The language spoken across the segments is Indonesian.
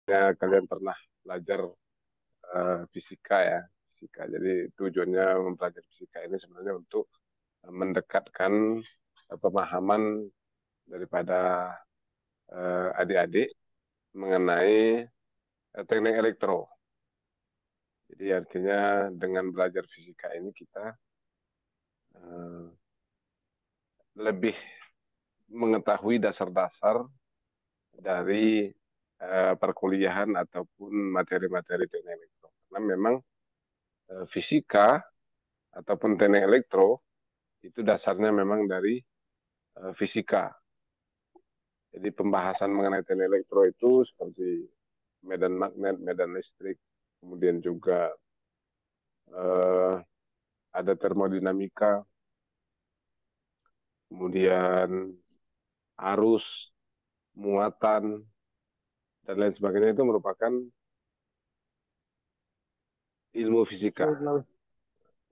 Ya, kalian pernah belajar fisika ya, fisika. Jadi tujuannya mempelajari fisika ini sebenarnya untuk mendekatkan pemahaman daripada adik-adik mengenai teknik elektro. Jadi artinya dengan belajar fisika ini kita uh, lebih mengetahui dasar-dasar dari perkuliahan ataupun materi-materi teknik elektro. Karena memang fisika ataupun teknik elektro itu dasarnya memang dari fisika. Jadi pembahasan mengenai teknik elektro itu seperti medan magnet, medan listrik, kemudian juga eh, ada termodinamika, kemudian arus, muatan, dan lain sebagainya itu merupakan ilmu fisika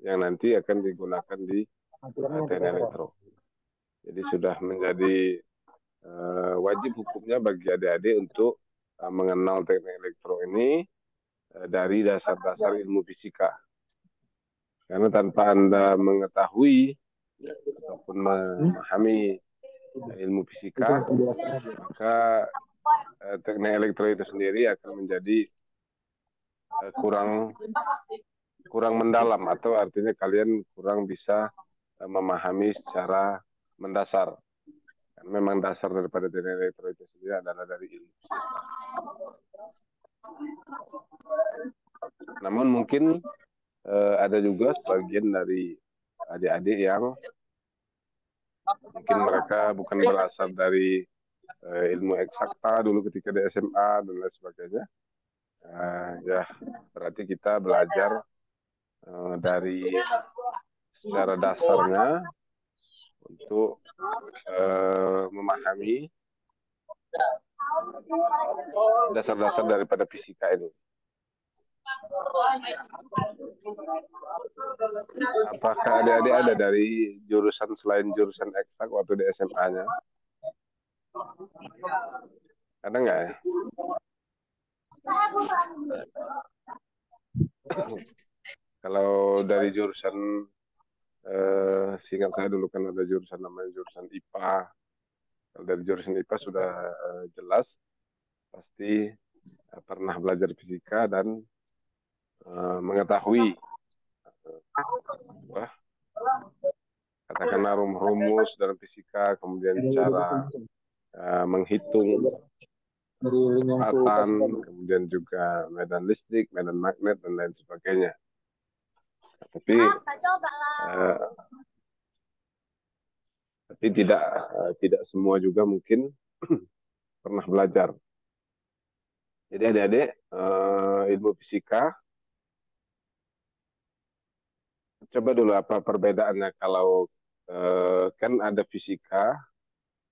yang nanti akan digunakan di teknik elektro. Jadi sudah menjadi wajib hukumnya bagi adik-adik untuk mengenal teknik elektro ini dari dasar-dasar ilmu fisika. Karena tanpa Anda mengetahui ataupun memahami ilmu fisika, maka teknik elektro itu sendiri akan menjadi kurang mendalam, atau artinya kalian kurang bisa memahami secara mendasar. Karena memang dasar daripada teknik elektro itu sendiri adalah dari ilmu fisika. Namun mungkin ada juga sebagian dari adik-adik yang mungkin mereka bukan berasal dari ilmu eksakta dulu ketika di SMA dan lain sebagainya. Ya, berarti kita belajar dari secara dasarnya untuk memahami dasar-dasar daripada fisika ini. Apakah adik-adik ada dari jurusan selain jurusan eksak waktu di SMA-nya? Ada nggak ya? Kalau dari jurusan, seingat saya dulu kan ada jurusan namanya jurusan IPA. Kalau dari jurusan IPA sudah jelas, pasti pernah belajar fisika dan mengetahui katakanlah rumus dalam fisika, kemudian cara menghitung kecepatan, kemudian juga medan listrik, medan magnet, dan lain sebagainya. Tapi tidak semua juga mungkin pernah belajar. Jadi adik-adik, ilmu fisika, coba dulu apa perbedaannya kalau kan ada fisika,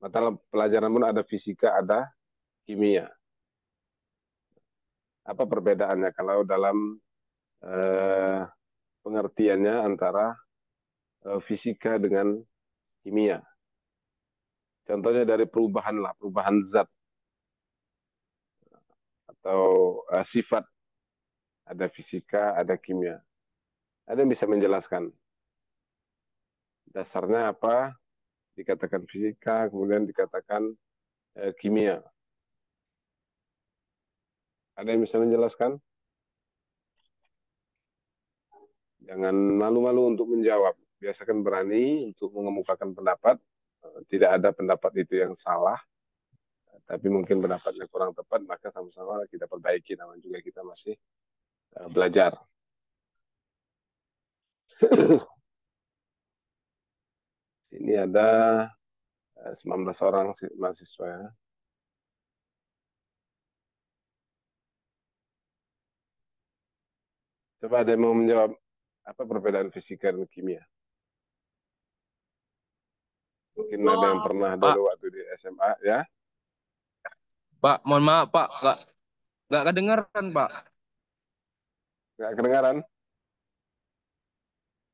mata pelajaran pun ada fisika, ada kimia. Apa perbedaannya kalau dalam pengertiannya antara fisika dengan kimia? Contohnya dari perubahan zat atau sifat. Ada fisika, ada kimia. Ada yang bisa menjelaskan dasarnya apa? Dikatakan fisika, kemudian dikatakan kimia. Ada yang bisa menjelaskan? Jangan malu-malu untuk menjawab. Biasakan berani untuk mengemukakan pendapat. Tidak ada pendapat itu yang salah, tapi mungkin pendapatnya kurang tepat, maka sama-sama kita perbaiki. Namanya juga kita masih belajar. Ini ada 19 orang mahasiswa ya. Coba ada yang mau menjawab apa perbedaan fisika dan kimia? Mungkin ada yang pernah Pak, dulu waktu di SMA ya. Pak, mohon maaf Pak, nggak kedengaran Pak, Nggak kedengaran?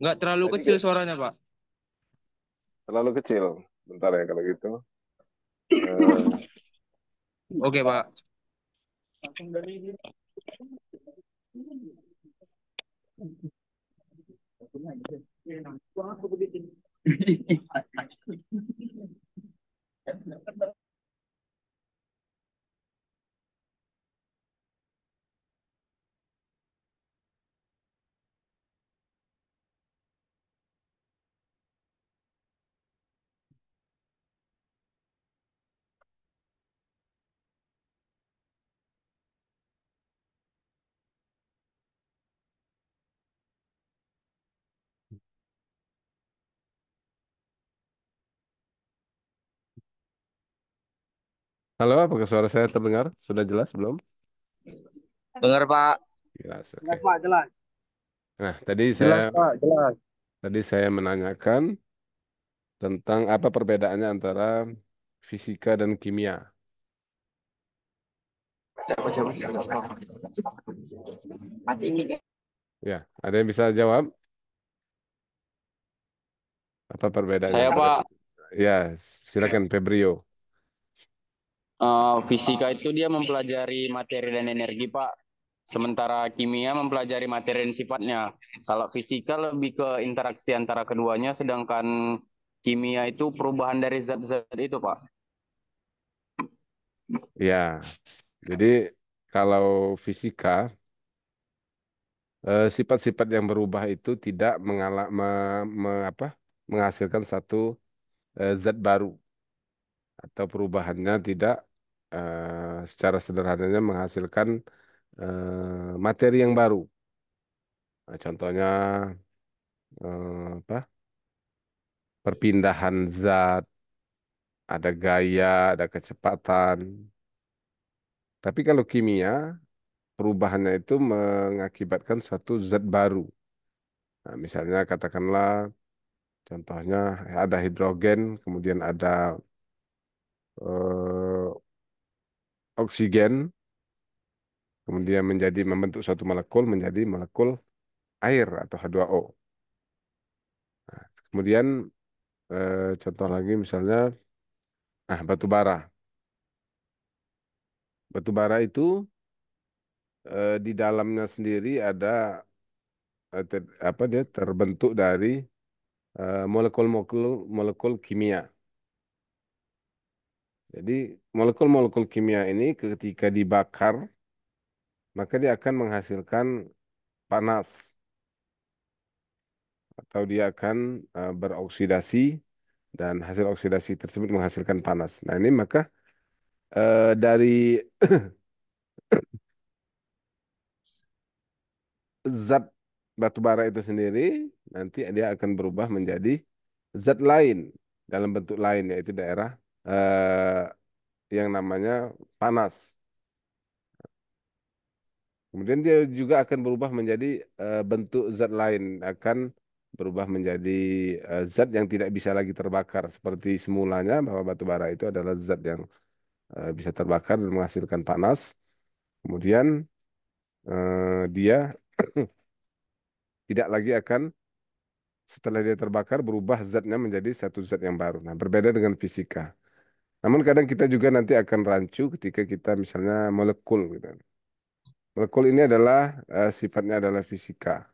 nggak terlalu Tadi kecil suaranya Pak. terlalu kecil. Bentar ya kalau gitu. Eh, Oke Pak. Halo, apakah suara saya terdengar? Sudah jelas belum? Dengar Pak. Jelas, Jelas oke. Pak, jelas. Nah, Jelas Pak, jelas. tadi saya menanyakan tentang apa perbedaannya antara fisika dan kimia. Ya, ada yang bisa jawab apa perbedaannya Saya antara Pak, Ya, silakan Febrio. fisika itu dia mempelajari materi dan energi Pak. Sementara kimia mempelajari materi dan sifatnya. Kalau fisika lebih ke interaksi antara keduanya, sedangkan kimia itu perubahan dari zat-zat itu Pak. Ya, jadi kalau fisika sifat-sifat yang berubah itu tidak menghasilkan satu zat baru atau perubahannya tidak secara sederhananya menghasilkan materi yang baru. Nah, contohnya apa? Perpindahan zat, ada gaya, ada kecepatan. Tapi kalau kimia, perubahannya itu mengakibatkan satu zat baru. Nah, misalnya katakanlah contohnya ada hidrogen, kemudian ada eh, oksigen, kemudian membentuk suatu molekul menjadi molekul air atau H2O. Kemudian contoh lagi misalnya batu bara. Batu bara itu di dalamnya sendiri ada dia terbentuk dari molekul-molekul molekul kimia. Jadi molekul-molekul kimia ini ketika dibakar maka dia akan menghasilkan panas atau dia akan beroksidasi dan hasil oksidasi tersebut menghasilkan panas. Nah, ini maka dari zat batu bara itu sendiri nanti dia akan berubah menjadi zat lain dalam bentuk lain yaitu daerah yang namanya panas. Kemudian dia juga akan berubah menjadi bentuk zat lain, akan berubah menjadi zat yang tidak bisa lagi terbakar seperti semulanya bahwa batu bara itu adalah zat yang bisa terbakar dan menghasilkan panas. Kemudian dia tidak lagi akan setelah dia terbakar berubah zatnya menjadi satu zat yang baru. Nah, berbeda dengan fisika. Namun kadang kita juga nanti akan rancu ketika kita misalnya molekul gitu. Molekul ini adalah sifatnya adalah fisika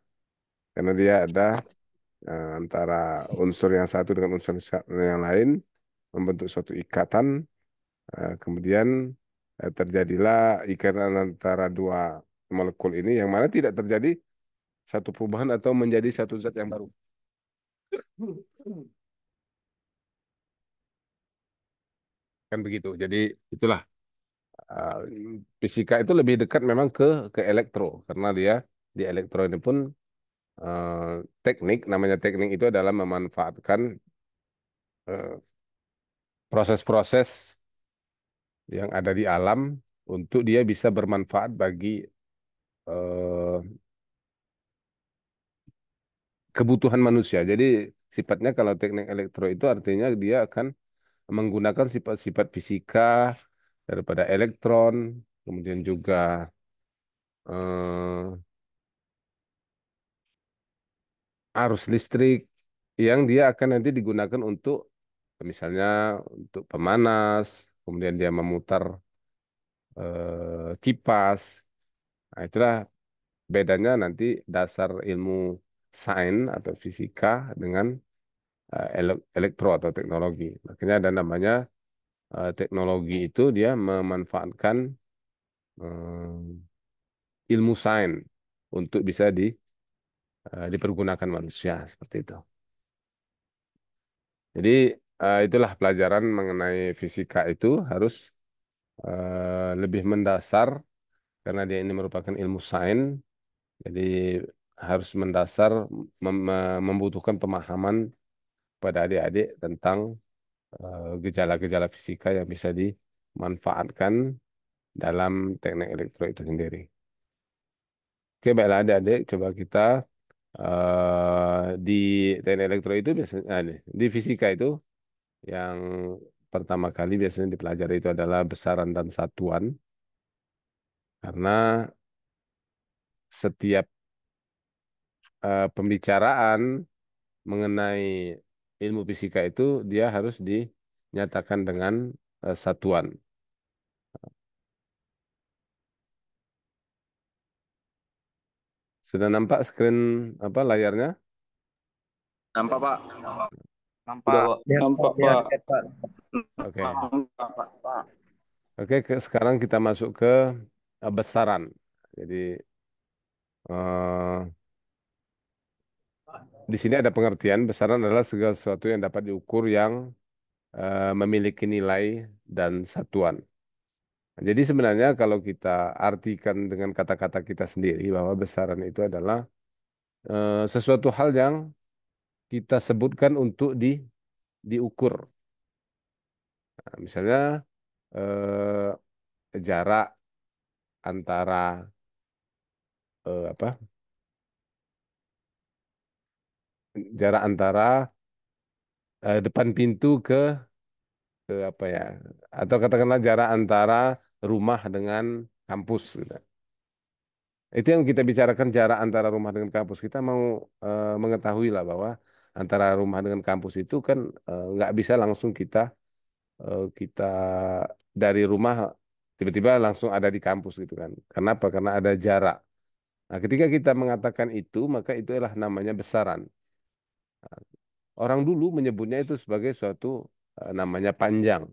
karena dia ada antara unsur yang satu dengan unsur yang lain membentuk suatu ikatan. Kemudian terjadilah ikatan antara dua molekul ini yang mana tidak terjadi satu perubahan atau menjadi satu zat yang baru. Kan begitu. Jadi itulah uh, fisika itu lebih dekat memang ke elektro karena dia di elektro ini pun uh, teknik namanya teknik itu adalah memanfaatkan uh, proses-proses yang ada di alam untuk dia bisa bermanfaat bagi uh, kebutuhan manusia. Jadi sifatnya kalau teknik elektro itu artinya dia akan menggunakan sifat-sifat fisika daripada elektron, kemudian juga eh, arus listrik yang dia akan nanti digunakan untuk misalnya untuk pemanas, kemudian dia memutar kipas. Nah, itulah bedanya nanti dasar ilmu sains atau fisika dengan elektro atau teknologi. Makanya ada namanya teknologi itu dia memanfaatkan ilmu sains untuk bisa dipergunakan manusia seperti itu. Jadi itulah pelajaran mengenai fisika itu harus lebih mendasar karena dia ini merupakan ilmu sains. Jadi harus mendasar membutuhkan pemahaman pada adik-adik tentang gejala-gejala fisika yang bisa dimanfaatkan dalam teknik elektro itu sendiri. Oke, baiklah adik-adik, coba kita di teknik elektro itu biasanya di fisika itu yang pertama kali biasanya dipelajari itu adalah besaran dan satuan karena setiap pembicaraan mengenai ilmu fisika itu dia harus dinyatakan dengan satuan. Sudah nampak screen apa layarnya? Nampak, Pak? Udah, Nampak. Pak. Nampak, Lihat, Pak. lihat, Pak. Oke. Nampak, Pak. Oke, sekarang kita masuk ke besaran. Jadi eh, di sini ada pengertian besaran adalah segala sesuatu yang dapat diukur yang memiliki nilai dan satuan. Jadi sebenarnya kalau kita artikan dengan kata-kata kita sendiri bahwa besaran itu adalah sesuatu hal yang kita sebutkan untuk diukur. Nah, misalnya jarak antara apa? Jarak antara depan pintu ke apa ya? Atau katakanlah jarak antara rumah dengan kampus gitu. Itu yang kita bicarakan jarak antara rumah dengan kampus. Kita mau mengetahui lah bahwa antara rumah dengan kampus itu kan nggak bisa langsung kita dari rumah tiba-tiba langsung ada di kampus gitu kan. Kenapa? Karena ada jarak. Nah, ketika kita mengatakan itu, maka itu adalah namanya besaran. Orang dulu menyebutnya itu sebagai suatu namanya panjang,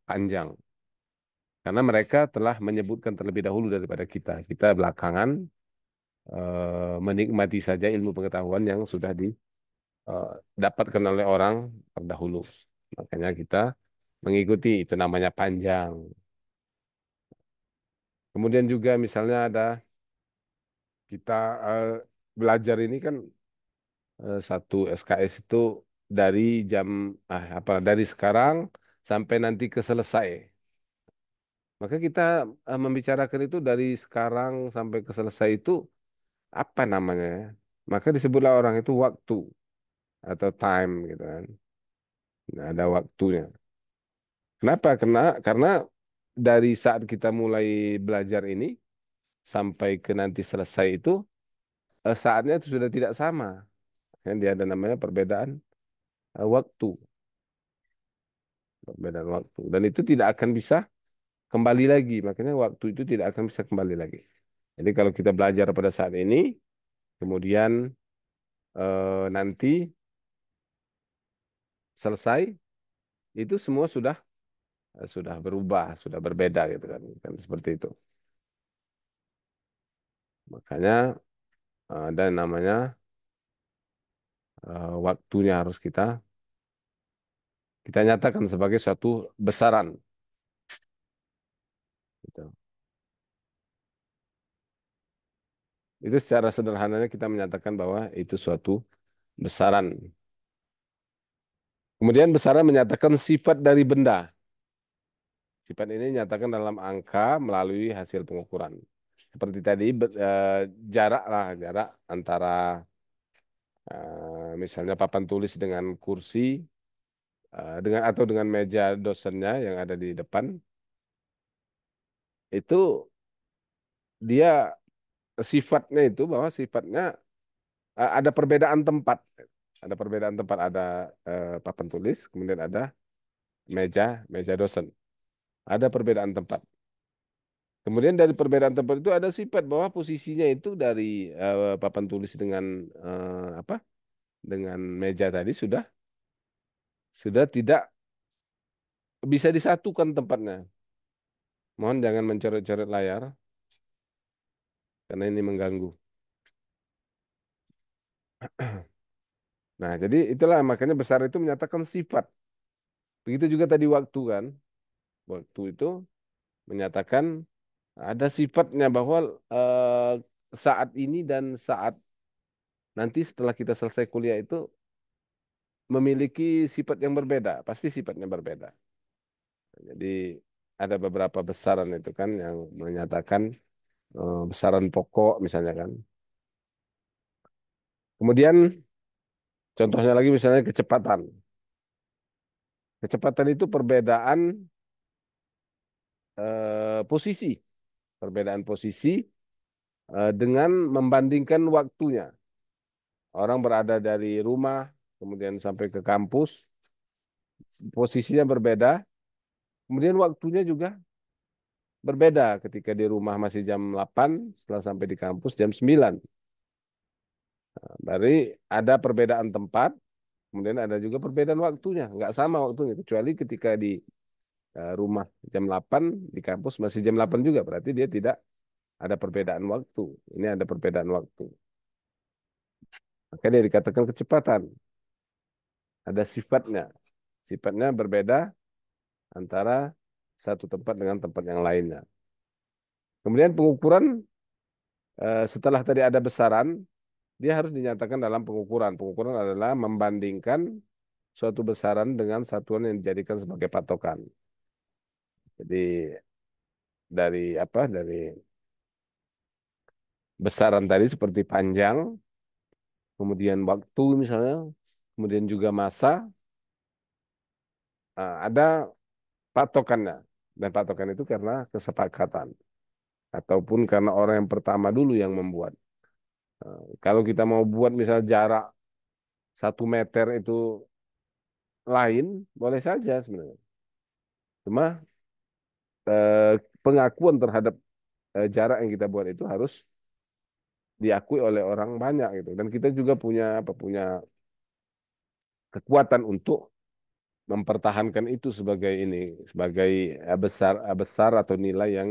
panjang. Karena mereka telah menyebutkan terlebih dahulu daripada kita. Kita belakangan menikmati saja ilmu pengetahuan yang sudah didapatkan oleh orang terdahulu. Makanya kita mengikuti itu namanya panjang. Kemudian juga misalnya ada kita eh, belajar ini kan satu SKS itu dari jam apa dari sekarang sampai nanti ke selesai. Maka kita membicarakan itu dari sekarang sampai ke selesai itu apa namanya? Ya? Maka disebutlah orang itu waktu atau time gitu kan. Nah, ada waktunya. Kenapa? Karena dari saat kita mulai belajar ini sampai ke nanti selesai itu saatnya itu sudah tidak sama. Kan dia ada namanya perbedaan waktu, perbedaan waktu. Dan itu tidak akan bisa kembali lagi. Makanya waktu itu tidak akan bisa kembali lagi. Jadi kalau kita belajar pada saat ini, kemudian nanti selesai, itu semua sudah berubah, sudah berbeda gitu kan, kan seperti itu. Makanya ada namanya waktunya harus kita nyatakan sebagai suatu besaran. Gitu. Itu secara sederhananya kita menyatakan bahwa itu suatu besaran. Kemudian besaran menyatakan sifat dari benda. Sifat ini dinyatakan dalam angka melalui hasil pengukuran. Seperti tadi jarak lah, jarak antara misalnya papan tulis dengan kursi dengan atau dengan meja dosennya yang ada di depan itu dia sifatnya itu bahwa sifatnya ada perbedaan tempat. Ada perbedaan tempat, ada papan tulis, kemudian ada meja dosen. Ada perbedaan tempat. Kemudian dari perbedaan tempat itu ada sifat bahwa posisinya itu dari papan tulis dengan apa? Dengan meja tadi sudah tidak bisa disatukan tempatnya. Mohon jangan mencoret-coret layar karena ini mengganggu. Nah, jadi itulah makanya besar itu menyatakan sifat. Begitu juga tadi waktu kan. Waktu itu menyatakan ada sifatnya bahwa saat ini dan saat nanti setelah kita selesai kuliah itu memiliki sifat yang berbeda, pasti sifatnya berbeda. Jadi ada beberapa besaran itu kan yang menyatakan besaran pokok misalnya kan. Kemudian contohnya lagi misalnya kecepatan. Kecepatan itu perbedaan posisi, perbedaan posisi dengan membandingkan waktunya. Orang berada dari rumah kemudian sampai ke kampus, posisinya berbeda, kemudian waktunya juga berbeda. Ketika di rumah masih jam 8, setelah sampai di kampus jam 9. Berarti ada perbedaan tempat, kemudian ada juga perbedaan waktunya. Nggak sama waktunya, kecuali ketika di rumah jam 8, di kampus masih jam 8 juga. Berarti dia tidak ada perbedaan waktu. Ini ada perbedaan waktu. Maka dia dikatakan kecepatan. Ada sifatnya. Sifatnya berbeda antara satu tempat dengan tempat yang lainnya. Kemudian pengukuran setelah tadi ada besaran, dia harus dinyatakan dalam pengukuran. Pengukuran adalah membandingkan suatu besaran dengan satuan yang dijadikan sebagai patokan. Jadi dari apa? Dari besaran tadi seperti panjang, kemudian waktu misalnya, kemudian juga masa, ada patokannya. Dan patokan itu karena kesepakatan ataupun karena orang yang pertama dulu yang membuat. Kalau kita mau buat misal jarak 1 meter itu lain, boleh saja sebenarnya. Cuma pengakuan terhadap jarak yang kita buat itu harus diakui oleh orang banyak gitu. Dan kita juga punya apa punya kekuatan untuk mempertahankan itu sebagai ini sebagai besar atau nilai yang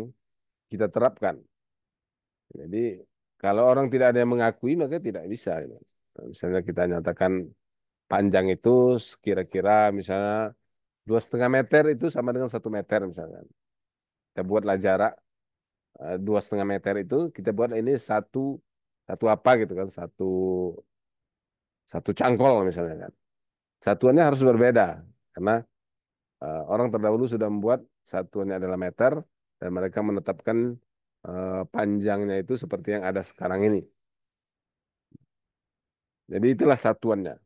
kita terapkan. Jadi kalau orang tidak ada yang mengakui maka tidak bisa gitu. Nah, misalnya kita nyatakan panjang itu kira-kira misalnya 2,5 meter itu sama dengan 1 meter misalkan. Kita buatlah jarak 2,5 meter itu kita buat ini satu satu apa gitu kan satu cangkol misalnya kan. Satuannya harus berbeda karena orang terdahulu sudah membuat satuannya adalah meter dan mereka menetapkan panjangnya itu seperti yang ada sekarang ini. Jadi itulah satuannya.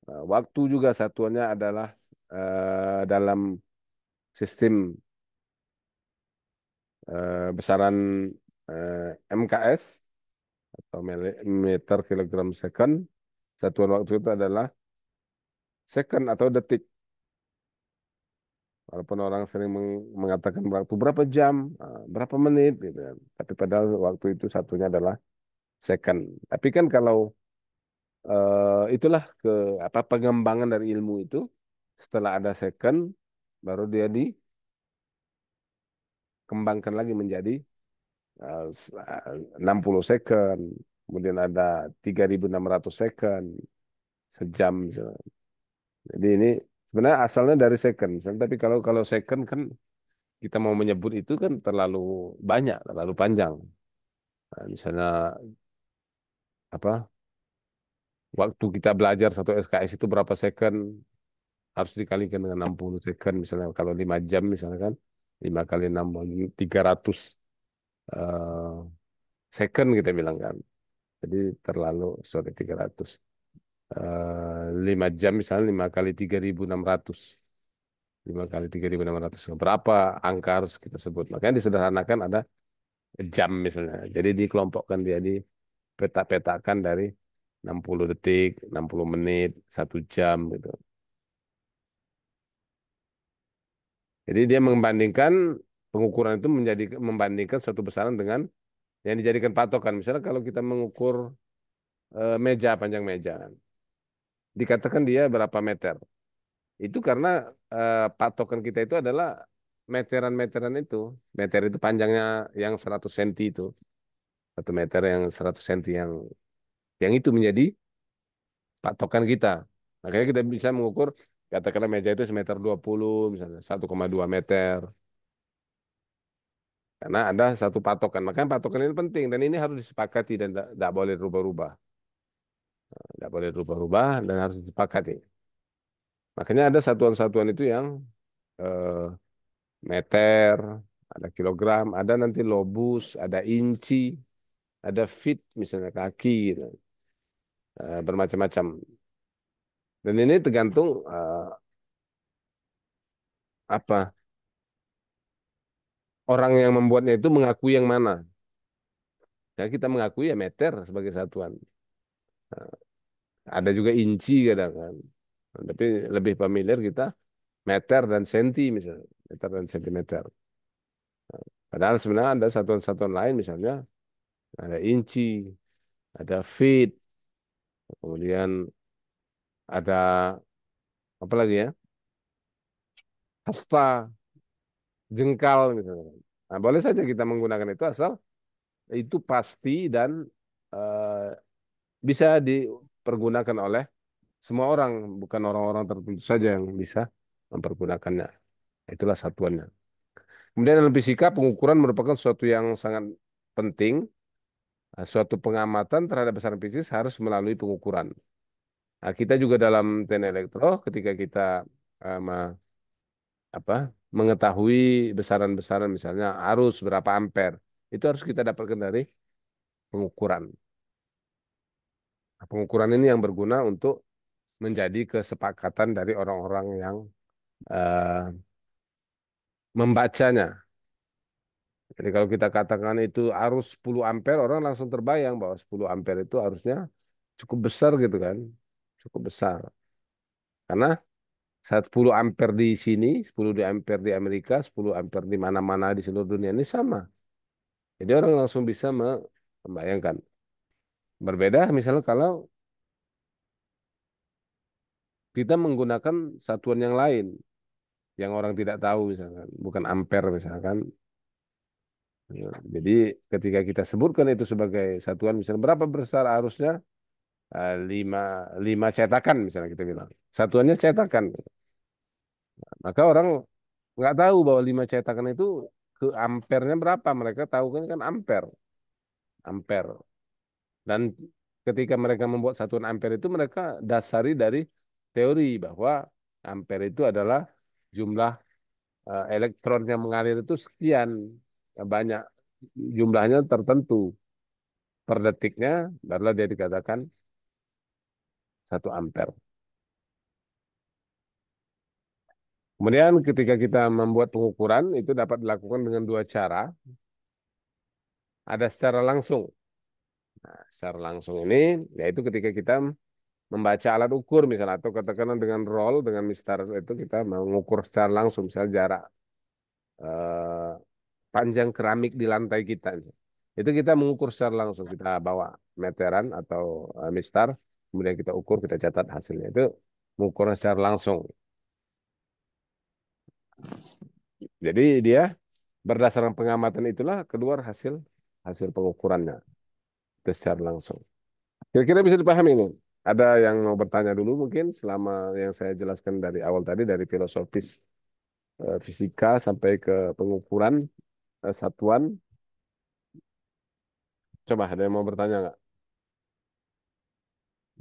Waktu juga satuannya adalah dalam sistem besaran MKS atau meter kilogram second. Satuan waktu itu adalah second atau detik. Walaupun orang sering mengatakan waktu berapa jam, berapa menit, gitu kan. Tapi padahal waktu itu satunya adalah second. Tapi kan kalau itulah apa pengembangan dari ilmu itu, setelah ada second, baru dia dikembangkan lagi menjadi 60 second, kemudian ada 3.600 second sejam misalnya. Jadi ini sebenarnya asalnya dari second. Tapi kalau kalau second kan kita mau menyebut itu kan terlalu banyak, terlalu panjang. Nah, misalnya apa? Waktu kita belajar satu SKS itu berapa second harus dikalikan dengan 60 second misalnya kalau 5 jam misalnya kan 5 kali 6 300 eh, second kita bilang kan. Jadi terlalu sorry 300. 5 jam misalnya 5 kali 3.600. 5 kali 3.600. Berapa angka harus kita sebut? Makanya disederhanakan ada jam misalnya. Jadi dikelompokkan dia di peta-petakan dari 60 detik, 60 menit, 1 jam gitu. Jadi dia membandingkan pengukuran itu menjadi membandingkan suatu besaran dengan yang dijadikan patokan. Misalnya kalau kita mengukur meja, panjang meja, dikatakan dia berapa meter. Itu karena patokan kita itu adalah meteran-meteran itu. Meter itu panjangnya yang 100 cm itu. 1 meter yang 100 cm yang itu menjadi patokan kita. Makanya kita bisa mengukur katakanlah meja itu semeter 20 misalnya 1,2 meter. Karena ada satu patokan. Makanya patokan ini penting dan ini harus disepakati dan tidak boleh rubah-rubah. Tidak boleh rubah-rubah dan harus disepakati. Makanya ada satuan-satuan itu yang eh, meter, ada kilogram, ada nanti lobus, ada inci, ada feet misalnya kaki, gitu. Bermacam-macam. Dan ini tergantung apa orang yang membuatnya itu mengakui yang mana. Ya, kita mengakui ya meter sebagai satuan. Ada juga inci kadang kan. Tapi lebih familiar kita meter dan senti misalnya. Meter dan sentimeter. Padahal sebenarnya ada satuan-satuan lain misalnya ada inci, ada feet, kemudian ada apa lagi ya? Hasta, jengkal misalnya. Nah, boleh saja kita menggunakan itu asal itu pasti dan eh, bisa dipergunakan oleh semua orang, bukan orang-orang tertentu saja yang bisa mempergunakannya. Itulah satuannya. Kemudian dalam fisika, pengukuran merupakan suatu yang sangat penting. Suatu pengamatan terhadap besaran fisik harus melalui pengukuran. Nah, kita juga dalam teknik elektro, ketika kita eh, me- apa, mengetahui besaran-besaran, misalnya arus berapa ampere, itu harus kita dapatkan dari pengukuran. Nah, pengukuran ini yang berguna untuk menjadi kesepakatan dari orang-orang yang eh, membacanya. Jadi kalau kita katakan itu arus 10 ampere, orang langsung terbayang bahwa 10 ampere itu arusnya cukup besar gitu kan. Cukup besar. Karena 10 ampere di sini, 10 di ampere di Amerika, 10 ampere di mana-mana di seluruh dunia ini sama. Jadi orang langsung bisa membayangkan. Berbeda misalnya kalau kita menggunakan satuan yang lain, yang orang tidak tahu misalkan, bukan ampere misalkan. Ya, jadi ketika kita sebutkan itu sebagai satuan, misalnya berapa besar arusnya, lima, lima cetakan misalnya kita bilang. Satuannya cetakan. Maka orang nggak tahu bahwa 5 cetakan itu ke ampernya berapa. Mereka tahu kan ampere. Ampere. Dan ketika mereka membuat satuan ampere itu mereka dasari dari teori bahwa ampere itu adalah jumlah elektron yang mengalir itu sekian. Banyak jumlahnya tertentu per detiknya, barulah dia dikatakan 1 ampere. Kemudian ketika kita membuat pengukuran itu dapat dilakukan dengan dua cara. Ada secara langsung. Nah, secara langsung ini yaitu ketika kita membaca alat ukur misalnya atau katakanlah dengan roll dengan mistar itu kita mengukur secara langsung misalnya jarak eh, panjang keramik di lantai kita. Itu kita mengukur secara langsung. Kita bawa meteran atau mistar, kemudian kita ukur, kita catat hasilnya. Itu mengukur secara langsung. Jadi dia berdasarkan pengamatan itulah keluar hasil hasil pengukurannya itu secara langsung. Kira-kira bisa dipahami ini. Ada yang mau bertanya dulu mungkin selama yang saya jelaskan dari awal tadi dari filosofis fisika sampai ke pengukuran satuan. Coba ada yang mau bertanya nggak?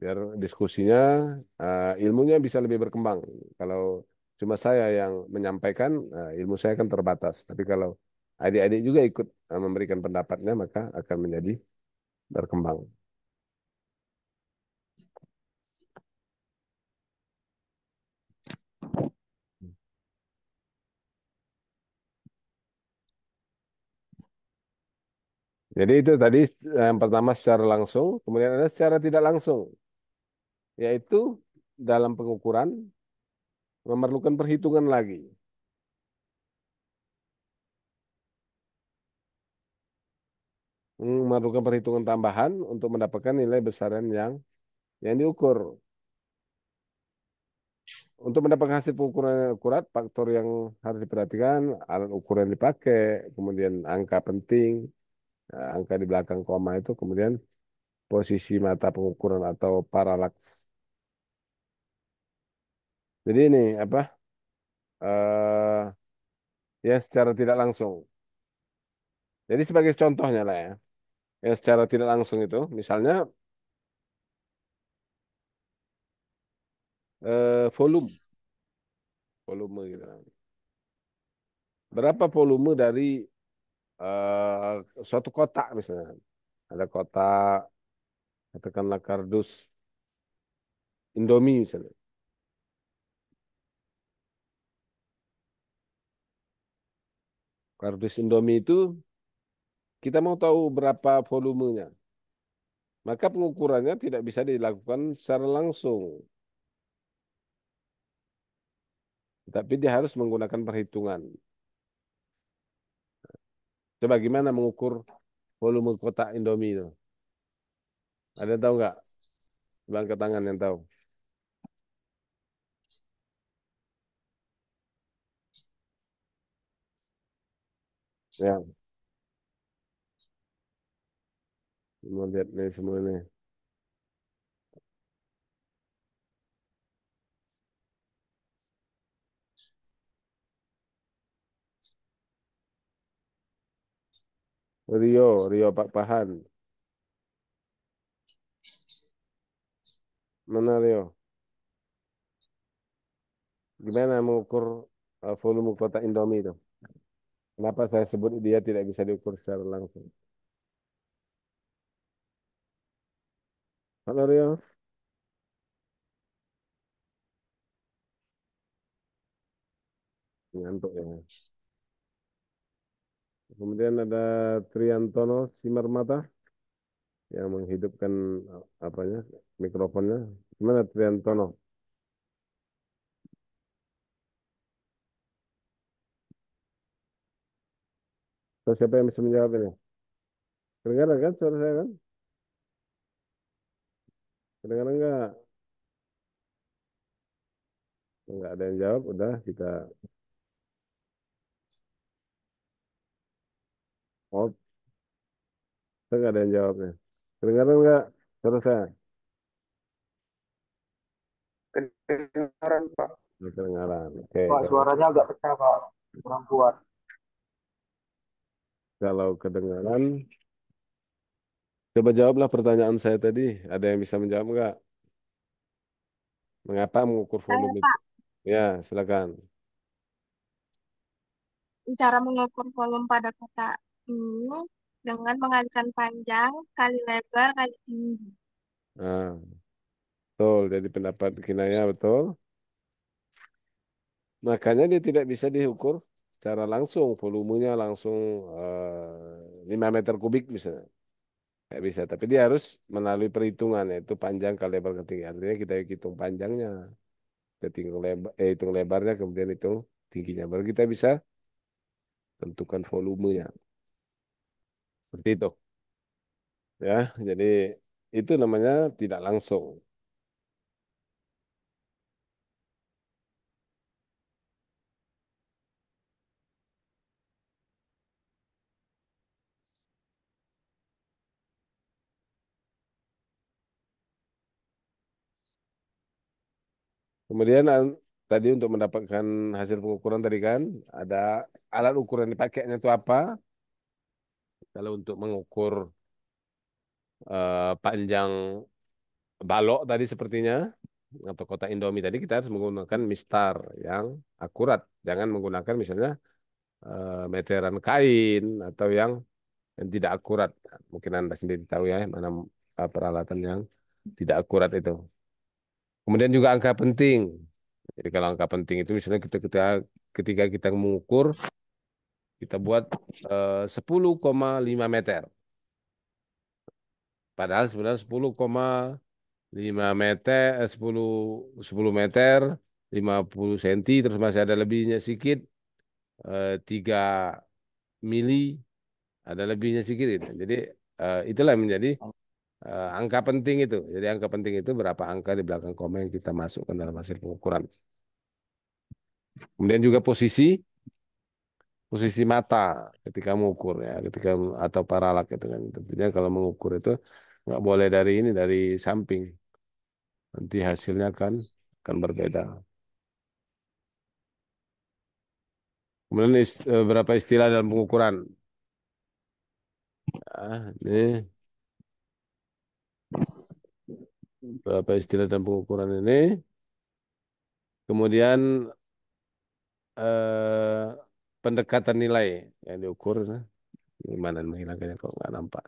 Biar diskusinya, ilmunya bisa lebih berkembang. Kalau cuma saya yang menyampaikan, ilmu saya kan terbatas. Tapi kalau adik-adik juga ikut memberikan pendapatnya, maka akan menjadi berkembang. Jadi itu tadi yang pertama secara langsung, kemudian ada secara tidak langsung, yaitu dalam pengukuran memerlukan perhitungan lagi. memerlukan perhitungan tambahan untuk mendapatkan nilai besaran yang diukur. Untuk mendapatkan hasil pengukuran yang akurat, faktor yang harus diperhatikan, alat ukur yang dipakai, kemudian angka penting, angka di belakang koma itu, kemudian posisi mata pengukuran atau paralaks. Jadi ini apa? Ya secara tidak langsung. Jadi sebagai contohnya lah ya, ya secara tidak langsung itu, misalnya volume, volume gitu. Berapa volume dari suatu kotak misalnya? Ada kotak, katakanlah kardus Indomie misalnya. Kardus Indomie itu kita mau tahu berapa volumenya. Maka pengukurannya tidak bisa dilakukan secara langsung. Tapi dia harus menggunakan perhitungan. Coba gimana mengukur volume kotak Indomie itu? Ada yang tahu nggak? Coba angkat tangan yang tahu. Ya, mau lihat nih semua nih. Rio Pak Pahan. Mana Rio? Gimana mengukur volume kotak Indomie itu? Kenapa saya sebut dia tidak bisa diukur secara langsung? Halo Rio, ngantuk ya. Kemudian ada Triantono Simarmata yang menghidupkan apanya mikrofonnya. Gimana Triantono? Terus siapa yang bisa menjawab ini? Kedengaran kan suara saya kan? Kedengaran nggak? Nggak ada yang jawab. Udah kita. Oh, saya nggak ada yang jawabnya. Kedengaran nggak suara saya? Kedengaran Pak. Nggak kedengaran. Oke, Pak suaranya agak pecah Pak, kurang kuat. kalau kedengaran, coba jawablah pertanyaan saya tadi. Ada yang bisa menjawab nggak? Mengapa mengukur volume itu? Pak, Ya, silakan. cara mengukur volume pada kotak ini dengan mengalihkan panjang kali lebar kali tinggi. Nah, betul. Jadi pendapat Kinaya betul. Makanya dia tidak bisa diukur secara langsung. Volumenya langsung 5 meter kubik misalnya. Nggak bisa. Tapi dia harus melalui perhitungan. Yaitu panjang kali lebar ketinggian. Artinya kita hitung panjangnya. Kita hitung lebarnya. Kemudian hitung tingginya. Baru kita bisa tentukan volumenya. Seperti itu. Ya, jadi itu namanya tidak langsung. Kemudian tadi untuk mendapatkan hasil pengukuran tadi kan ada alat ukur yang dipakainya itu apa? Kalau untuk mengukur panjang balok tadi sepertinya atau kotak Indomie tadi kita harus menggunakan mistar yang akurat. Jangan menggunakan misalnya meteran kain atau yang tidak akurat. Mungkin Anda sendiri tahu ya mana peralatan yang tidak akurat itu. Kemudian juga angka penting. Jadi kalau angka penting itu misalnya ketika kita mengukur kita buat 10,5 meter. Padahal sebenarnya 10,5 meter, 10 meter, 50 senti, terus masih ada lebihnya sedikit, 3 mili, ada lebihnya sedikit. Itu. Jadi itulah yang menjadi angka penting itu. Jadi angka penting itu berapa angka di belakang koma yang kita masukkan dalam hasil pengukuran. Kemudian juga posisi mata ketika mengukur ya, ketika atau paralak itu kan. Tentunya kalau mengukur itu nggak boleh dari ini dari samping. Nanti hasilnya akan berbeda. Kemudian berapa istilah dalam pengukuran? Ini berapa istilah dalam pengukuran ini? Kemudian eh, pendekatan nilai yang diukur. Gimana menghilangkannya kok nggak nampak?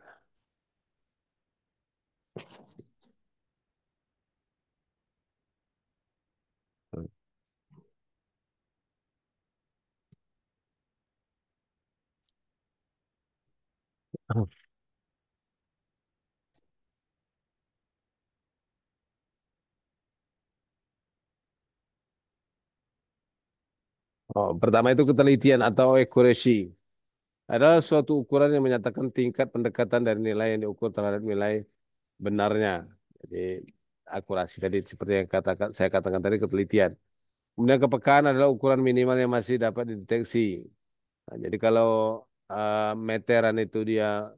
Oh, pertama itu ketelitian atau accuracy. Adalah suatu ukuran yang menyatakan tingkat pendekatan dari nilai yang diukur terhadap nilai benarnya. Jadi akurasi tadi seperti yang saya katakan tadi ketelitian. Kemudian kepekaan adalah ukuran minimal yang masih dapat dideteksi. Nah, jadi kalau meteran itu dia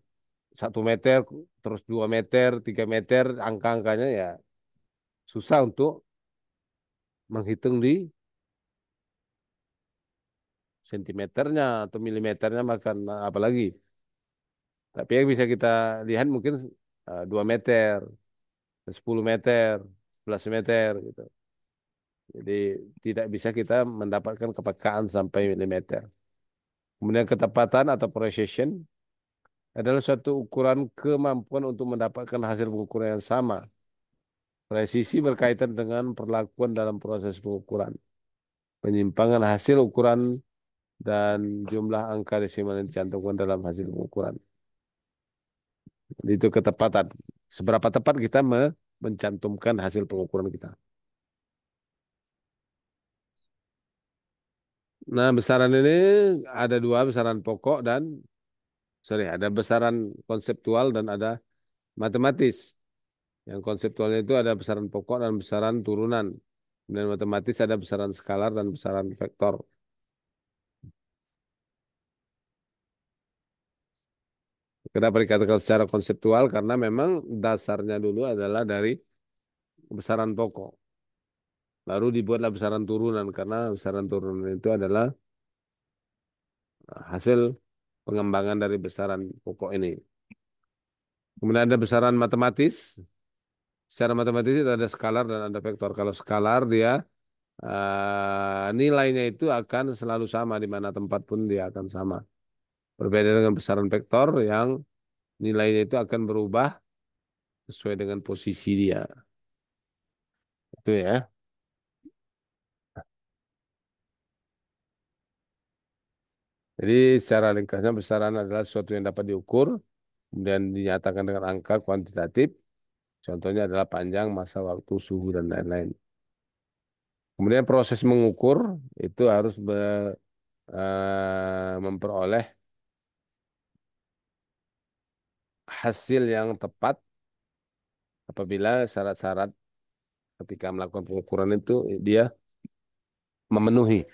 1 meter, terus 2 meter, 3 meter, angka-angkanya ya susah untuk menghitung di sentimeternya atau milimeternya makan apalagi. Tapi yang bisa kita lihat mungkin 2 meter, 10 meter, 11 meter gitu. Jadi tidak bisa kita mendapatkan kepekaan sampai milimeter. Kemudian ketepatan atau precision adalah suatu ukuran kemampuan untuk mendapatkan hasil pengukuran yang sama. Presisi berkaitan dengan perlakuan dalam proses pengukuran. Penyimpangan hasil ukuran dan jumlah angka desimal yang dicantumkan dalam hasil pengukuran. Jadi itu ketepatan. Seberapa tepat kita mencantumkan hasil pengukuran kita. Nah, besaran ini ada dua, besaran pokok dan, ada besaran konseptual dan ada matematis. Yang konseptualnya itu ada besaran pokok dan besaran turunan. Dan matematis ada besaran skalar dan besaran vektor. Kenapa dikatakan secara konseptual? Karena memang dasarnya dulu adalah dari besaran pokok. Baru dibuatlah besaran turunan karena besaran turunan itu adalah hasil pengembangan dari besaran pokok ini. Kemudian ada besaran matematis. Secara matematis itu ada skalar dan ada vektor. Kalau skalar dia nilainya itu akan selalu sama di mana tempat pun dia akan sama. Berbeda dengan besaran vektor yang nilainya itu akan berubah sesuai dengan posisi dia. Itu ya. Jadi secara ringkasnya besaran adalah sesuatu yang dapat diukur, kemudian dinyatakan dengan angka kuantitatif. Contohnya adalah panjang, masa waktu, suhu, dan lain-lain. Kemudian proses mengukur itu harus memperoleh hasil yang tepat apabila syarat-syarat ketika melakukan pengukuran itu dia memenuhi.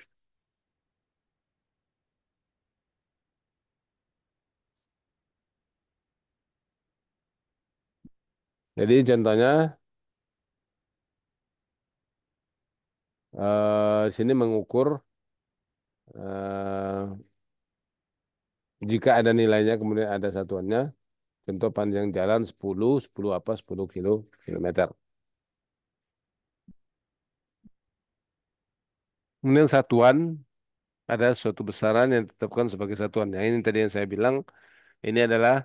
Jadi contohnya di sini mengukur eh, jika ada nilainya kemudian ada satuannya. Contoh panjang jalan 10, 10 apa 10 kilometer. Kemudian satuan ada suatu besaran yang ditetapkan sebagai satuan. Yang ini tadi yang saya bilang ini adalah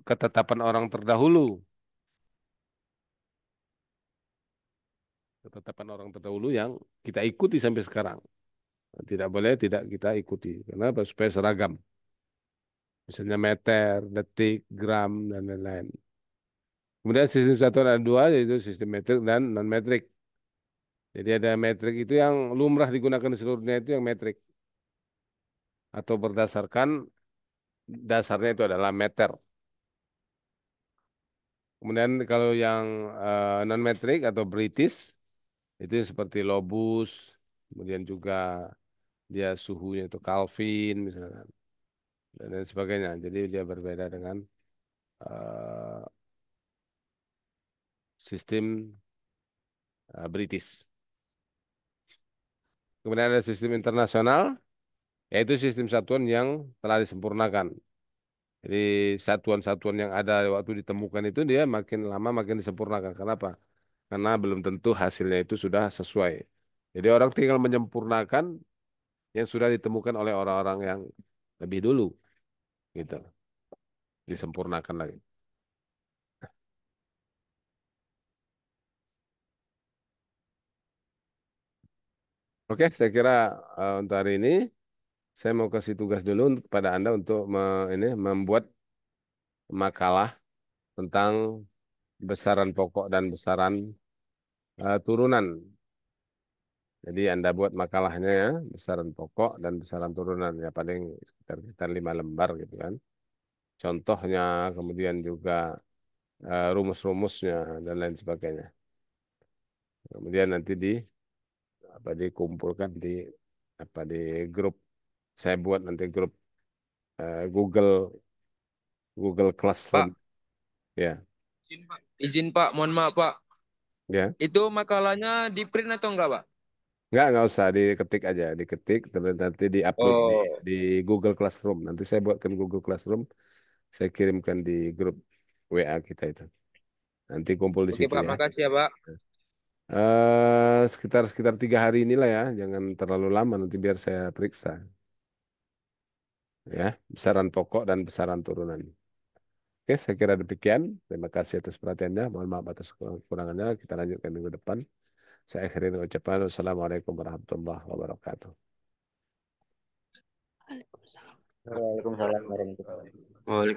ketetapan orang terdahulu. Ketetapan orang terdahulu yang kita ikuti sampai sekarang. Tidak boleh tidak kita ikuti. Kenapa? Supaya seragam. Misalnya meter, detik, gram, dan lain-lain. Kemudian sistem satuan ada dua, yaitu sistem metrik dan non-metrik. Jadi ada metrik itu yang lumrah digunakan di seluruh dunia itu yang metrik. Atau berdasarkan dasarnya itu adalah meter. Kemudian kalau yang non metrik atau British itu seperti Lobus, kemudian juga dia suhunya itu Kelvin misalkan dan lain sebagainya. Jadi dia berbeda dengan eh, sistem British. Kemudian ada sistem internasional, yaitu sistem satuan yang telah disempurnakan. Jadi satuan-satuan yang ada waktu ditemukan itu dia makin lama makin disempurnakan. Kenapa? Karena belum tentu hasilnya itu sudah sesuai. Jadi orang tinggal menyempurnakan yang sudah ditemukan oleh orang-orang yang lebih dulu, gitu. Disempurnakan lagi. Oke, saya kira untuk hari ini saya mau kasih tugas dulu kepada Anda untuk membuat makalah tentang besaran pokok dan besaran turunan. Jadi Anda buat makalahnya ya, besaran pokok dan besaran turunan ya paling sekitar 5 lembar gitu kan. Contohnya, kemudian juga rumus-rumusnya dan lain sebagainya. Kemudian nanti dikumpulkan di grup. Saya buat nanti grup Google Pak, Classroom ya. izin Pak, mohon maaf Pak. Ya. Itu makalahnya di print atau enggak Pak? Nggak usah diketik aja, diketik terus nanti diupload Oh, di Google Classroom. Nanti saya buatkan Google Classroom, saya kirimkan di grup WA kita itu. Nanti kumpul di oke situ Pak, ya. makasih ya Pak. Sekitar 3 hari inilah ya, jangan terlalu lama nanti biar saya periksa ya, besaran pokok dan besaran turunan. Oke, saya kira demikian. Terima kasih atas perhatiannya. Mohon maaf atas kekurangannya. Kita lanjutkan minggu depan. Saya akhiri dengan ucapan wassalamualaikum warahmatullahi wabarakatuh. Waalaikumsalam warahmatullahi wabarakatuh. Waalaikumsalam.